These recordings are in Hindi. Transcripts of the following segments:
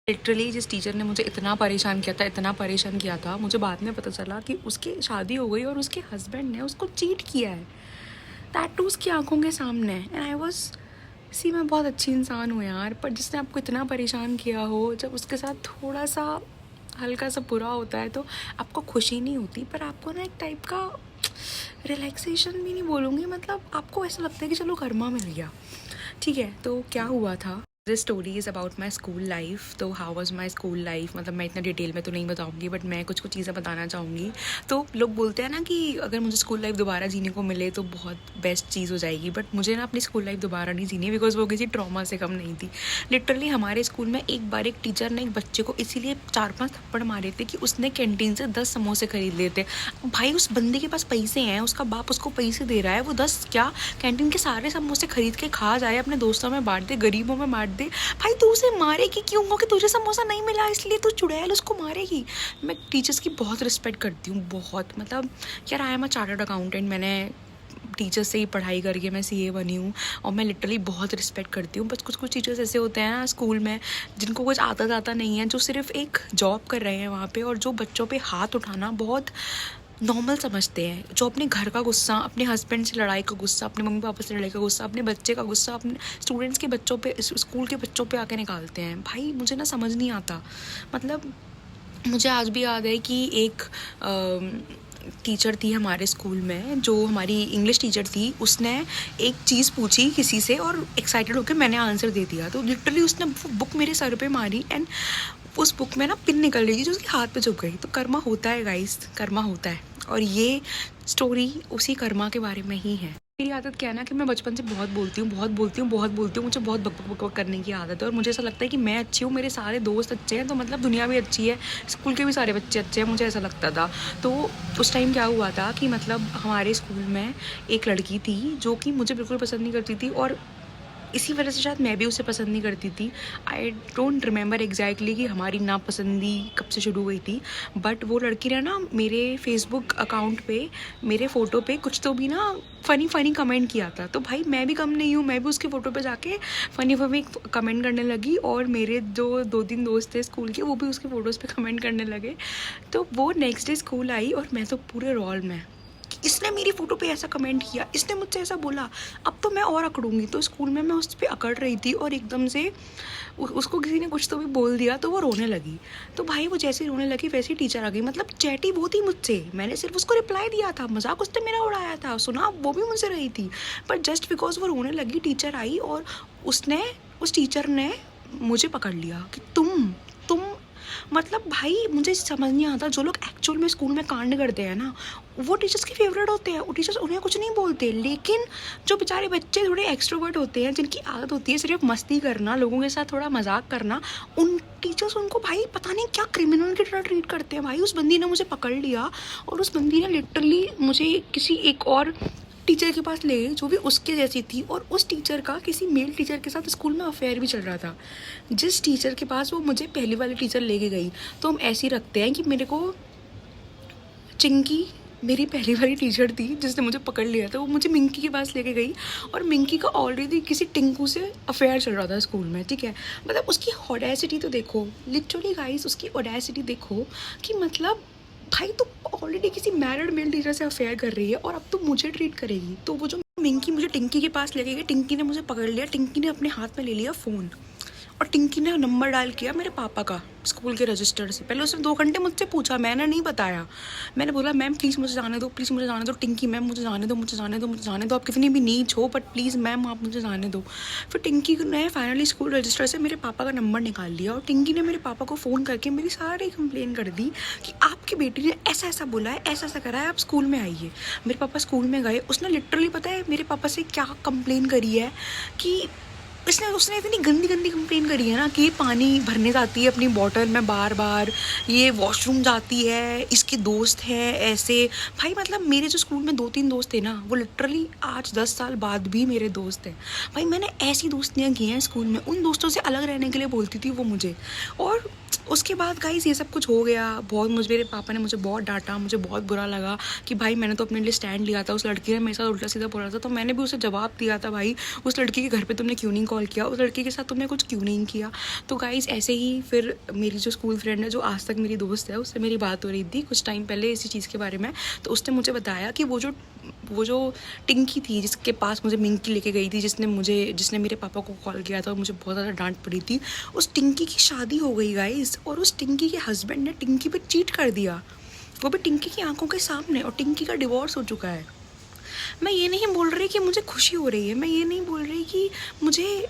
लिटरली जिस टीचर ने मुझे इतना परेशान किया था, मुझे बाद में पता चला कि उसकी शादी हो गई और उसके हस्बैंड ने उसको चीट किया है, टैटूज़ की आंखों के सामने। एंड आई वॉज सी, मैं बहुत अच्छी इंसान हूँ यार, पर जिसने आपको इतना परेशान किया हो, जब उसके साथ थोड़ा सा हल्का सा बुरा होता है तो आपको खुशी नहीं होती, पर आपको ना एक टाइप का रिलैक्सेशन भी नहीं बोलूँगी, मतलब आपको ऐसा लगता है कि चलो कर्मा मिल गया। ठीक है, तो क्या हुआ था, this story is about my school life. तो how was my school life, मतलब मैं इतना डिटेल में तो नहीं बताऊंगी, बट मैं कुछ कुछ चीज़ें बताना चाहूँगी। तो लोग बोलते हैं ना कि अगर मुझे स्कूल लाइफ दोबारा जीने को मिले तो बहुत बेस्ट चीज़ हो जाएगी, बट मुझे ना अपनी स्कूल लाइफ दोबारा नहीं जीनी, बिकॉज वो किसी ट्रॉमा से कम नहीं थी। लिटरली हमारे स्कूल में एक बार एक टीचर ने एक बच्चे को इसीलिए 4-5 थप्पड़ मारे थे कि उसने कैंटीन से 10 समोसे खरीद लिए थे। भाई उस बंदे के पास पैसे हैं, उसका बाप उसको पैसे दे रहा है, वो 10 क्या कैंटीन के सारे समोसे खरीद के खा जाए, अपने दोस्तों में बांट दे, गरीबों में बांट दे। भाई तू उसे मारेगी क्यों? कि तुझे समोसा नहीं मिला इसलिए तू चुड़ैल उसको मारेगी? मैं टीचर्स की बहुत रिस्पेक्ट करती हूँ, बहुत, मतलब यार I am a chartered accountant, मैंने टीचर्स से ही पढ़ाई करके मैं सीए बनी हूँ और मैं लिटरली बहुत रिस्पेक्ट करती हूँ। बस कुछ कुछ टीचर्स ऐसे होते हैं ना स्कूल में जिनको कुछ आता जाता नहीं है, जो सिर्फ एक जॉब कर रहे हैं वहाँ पे, और जो बच्चों पे हाथ उठाना बहुत नॉर्मल समझते हैं, जो अपने घर का गुस्सा, अपने हस्बैंड से लड़ाई का गुस्सा, अपने मम्मी पापा से लड़ाई का गुस्सा, अपने बच्चे का गुस्सा अपने स्टूडेंट्स के बच्चों पे, स्कूल के बच्चों पे आके निकालते हैं। भाई मुझे ना समझ नहीं आता, मतलब मुझे आज भी याद है कि एक टीचर थी हमारे स्कूल में, जो हमारी इंग्लिश टीचर थी, उसने एक चीज़ पूछी किसी से और एक्साइटेड होकर मैंने आंसर दे दिया, तो लिटरली उसने बुक मेरे सर पे मारी एंड उस बुक में ना पिन निकल रही थी जो उसके हाथ पे चुभ गई। तो कर्मा होता है गाइस, कर्मा होता है, और ये स्टोरी उसी कर्मा के बारे में ही है। मेरी आदत क्या है ना कि मैं बचपन से बहुत बोलती हूँ, मुझे बहुत बक बक बक करने की आदत है, और मुझे ऐसा लगता है कि मैं अच्छी हूँ, मेरे सारे दोस्त अच्छे हैं, तो मतलब दुनिया भी अच्छी है, स्कूल के भी सारे बच्चे अच्छे हैं, मुझे ऐसा लगता था। तो उस टाइम क्या हुआ था कि मतलब हमारे स्कूल में एक लड़की थी जो कि मुझे बिल्कुल पसंद नहीं करती थी, और इसी वजह से शायद मैं भी उसे पसंद नहीं करती थी। आई डोंट रिमेंबर एग्जैक्टली कि हमारी नापसंदी कब से शुरू हुई थी, बट वो लड़की ने ना मेरे फेसबुक अकाउंट पे मेरे फ़ोटो पे कुछ तो भी ना फ़नी कमेंट किया था। तो भाई मैं भी कम नहीं हूँ, मैं भी उसके फ़ोटो पे जाके फ़नी कमेंट करने लगी, और मेरे जो 2-3 दोस्त थे स्कूल के, वो भी उसके फ़ोटोज़ पे कमेंट करने लगे। तो वो नेक्स्ट डे स्कूल आई और मैं तो पूरे रॉल में, इसने मेरी फ़ोटो पे ऐसा कमेंट किया, इसने मुझसे ऐसा बोला, अब तो मैं और अकड़ूंगी। तो स्कूल में मैं उस पर अकड़ रही थी और एकदम से उसको किसी ने कुछ तो भी बोल दिया, तो वो रोने लगी। तो भाई वो जैसे रोने लगी वैसे ही टीचर आ गई, मतलब चैटी वो थी मुझसे, मैंने सिर्फ उसको रिप्लाई दिया था, मजाक उसने मेरा उड़ाया था, सुना वो भी मुझसे रही थी, पर जस्ट बिकॉज वो रोने लगी टीचर आई और उस टीचर ने मुझे पकड़ लिया कि तुम मतलब भाई मुझे समझ नहीं आता, जो लोग एक्चुअल में स्कूल में कांड करते हैं ना, वो टीचर्स के फेवरेट होते हैं, वो टीचर्स उन्हें कुछ नहीं बोलते, लेकिन जो बेचारे बच्चे थोड़े एक्सट्रोवर्ट होते हैं, जिनकी आदत होती है सिर्फ मस्ती करना, लोगों के साथ थोड़ा मजाक करना, उन टीचर्स उनको भाई पता नहीं क्या क्रिमिनल की तरह ट्रीट करते हैं। भाई उस बंदी ने मुझे पकड़ लिया और उस बंदी ने लिटरली मुझे किसी एक और टीचर के पास ले गई जो भी उसके जैसी थी, और उस टीचर का किसी मेल टीचर के साथ स्कूल में अफेयर भी चल रहा था। जिस टीचर के पास वो मुझे पहली वाली टीचर लेके गई, तो हम ऐसे ही रखते हैं कि मेरे को चिंकी मेरी पहली वाली टीचर थी जिसने मुझे पकड़ लिया था, वो मुझे मिंकी के पास लेके गई, और मिंकी का ऑलरेडी किसी टिंकू से अफेयर चल रहा था स्कूल में। ठीक है, मतलब उसकी ऑडेसिटी तो देखो, लिटरली गाइस उसकी ऑडेसिटी देखो कि मतलब भाई तो ऑलरेडी किसी मैरिड मेल टीचर से अफेयर कर रही है और अब तो मुझे ट्रीट करेगी। तो वो जो मिंकी मुझे टिंकी के पास लेके गई, टिंकी ने मुझे पकड़ लिया, टिंकी ने अपने हाथ में ले लिया फ़ोन, और टिंकी ने नंबर डायल किया मेरे पापा का स्कूल के रजिस्टर से। पहले उसने 2 घंटे मुझसे पूछा, मैंने नहीं बताया, मैंने बोला मैम प्लीज़ मुझे जाने दो, प्लीज़ मुझे जाने दो, टिंकी मैम मुझे जाने दो, आप कितनी भी नीच हो बट प्लीज़ मैम आप मुझे जाने दो। फिर टिंकी ने फाइनली स्कूल रजिस्टर से मेरे पापा का नंबर निकाल लिया, और टिंकी ने मेरे पापा को फ़ोन करके मेरी सारी कंप्लेन कर दी कि आपकी बेटी ने ऐसा ऐसा बोला है, ऐसा ऐसा करा है, आप स्कूल में आइए। मेरे पापा स्कूल में गए, उसने लिटरली पता है मेरे पापा से क्या कंप्लेन करी है कि उसने इतनी गंदी कंप्लेन करी है ना कि पानी भरने जाती है अपनी बॉटल में बार बार, ये वॉशरूम जाती है, इसके दोस्त हैं ऐसे। भाई मतलब मेरे जो स्कूल में 2-3 दोस्त थे ना, वो लिटरली आज 10 साल बाद भी मेरे दोस्त हैं। भाई मैंने ऐसी दोस्तियाँ की हैं स्कूल में, उन दोस्तों से अलग रहने के लिए बोलती थी वो मुझे, और उसके बाद गाइस ये सब कुछ हो गया, बहुत मुझे मेरे पापा ने मुझे बहुत डांटा, मुझे बहुत बुरा लगा कि भाई मैंने तो अपने लिए स्टैंड लिया था, उस लड़की ने मेरे साथ उल्टा सीधा बोला था तो मैंने भी उसे जवाब दिया था, भाई उस लड़की के घर पे तुमने क्यों नहीं कॉल किया, उस लड़की के साथ तुमने कुछ क्यों नहीं किया। तो गाइस ऐसे ही फिर मेरी जो स्कूल फ्रेंड है, जो आज तक मेरी दोस्त है, उससे मेरी बात हो रही थी कुछ टाइम पहले इसी चीज़ के बारे में। तो उसने मुझे बताया कि वो जो टिंकी थी जिसके पास मुझे मिंकी लेके गई थी, जिसने मेरे पापा को कॉल किया था और मुझे बहुत ज़्यादा डांट पड़ी थी, उस टिंकी की शादी हो गई गाइस, और उस टिंकी के हस्बैंड ने टिंकी पे चीट कर दिया, वो भी टिंकी की आंखों के सामने, और टिंकी का डिवोर्स हो चुका है। मैं ये नहीं बोल रही कि मुझे खुशी हो रही है, मैं ये नहीं बोल रही कि मुझे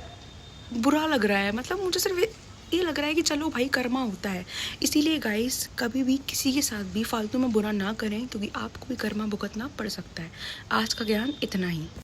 बुरा लग रहा है, मतलब मुझे सिर्फ ये लग रहा है कि चलो भाई कर्मा होता है। इसीलिए गाइस कभी भी किसी के साथ भी फालतू में बुरा ना करें, क्योंकि आपको भी कर्मा भुगतना पड़ सकता है। आज का ज्ञान इतना ही।